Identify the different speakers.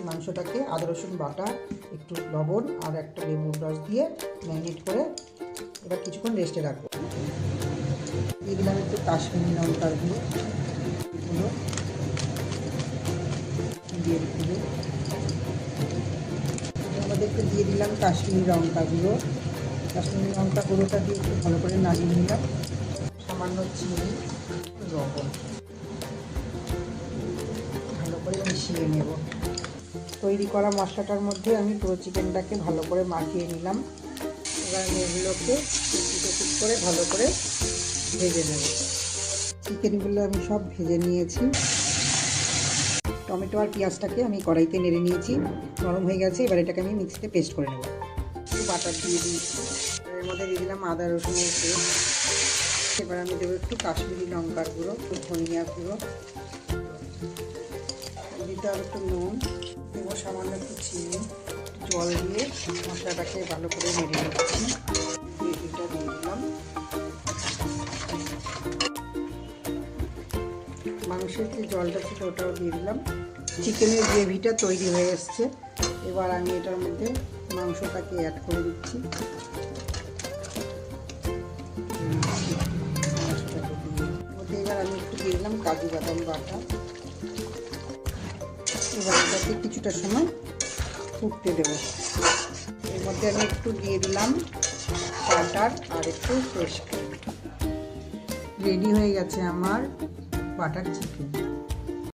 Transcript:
Speaker 1: মাংসটাকে আদা রসুন বাটা, একটু লবণ আর একটা লেবুর রস দিয়ে ম্যারিনেট করে এবার কিছুক্ষণ রেস্টে রাখবো। দিয়ে দিলাম একটু কাশ্মীরি লঙ্কার গুঁড়ো দিয়ে দিল, এর মধ্যে একটু দিয়ে দিলাম কাশ্মীরি লঙ্কা গুঁড়ো। কাশ্মীরি লঙ্কা গুঁড়োটা দিয়ে একটু ভালো করে নাড়িয়ে নিলাম। সামান্য চিনি, লবণ ভালো করে মিশিয়ে নেব। তৈরি করা মশলাটার মধ্যে আমি পুরো চিকেনটাকে ভালো করে মাখিয়ে নিলাম। এবার আমি এগুলোকে পিট করে ভালো করে ভেজে নেব। চিকেনগুলো আমি সব ভেজে নিয়েছি। টমেটো আর পেঁয়াজটাকে আমি কড়াইতে নেড়ে নিয়েছি, নরম হয়ে গেছে। এবার এটাকে আমি মিক্সিতে পেস্ট করে নেব। একটু বাটার দিয়ে দিয়েছি, এর মধ্যে দিয়ে দিলাম আদা রসুনের পেস্ট। এবার আমি দেবো একটু কাশ্মীরি লঙ্কার গুঁড়ো, একটু ধনিয়া গুঁড়ো, দিতে হবে একটু নুন, দেবো সামান্য একটু চিনি। জল দিয়ে মশলাটাকে ভালো করে নেড়ে নিচ্ছি। গ্রেভিটা দিয়ে দিলাম, মাংসের যে জলটা ছিল ওটাও দিয়ে দিলাম। চিকেনের গ্রেভিটা তৈরি হয়ে এসছে। এবার আমি এটার মধ্যে মাংসটাকে অ্যাড করে দিচ্ছি। এবার আমি একটু দিয়ে দিলাম কাজু বাদাম বাটা। এবার এটাকে কিছুটা সময় ফুটতে দেব। এর মধ্যে আমি একটু দিয়ে দিলাম বাটার আর একটু ফ্রেশ ক্রিম। রেডি হয়ে গেছে আমার বাটার চিকেন।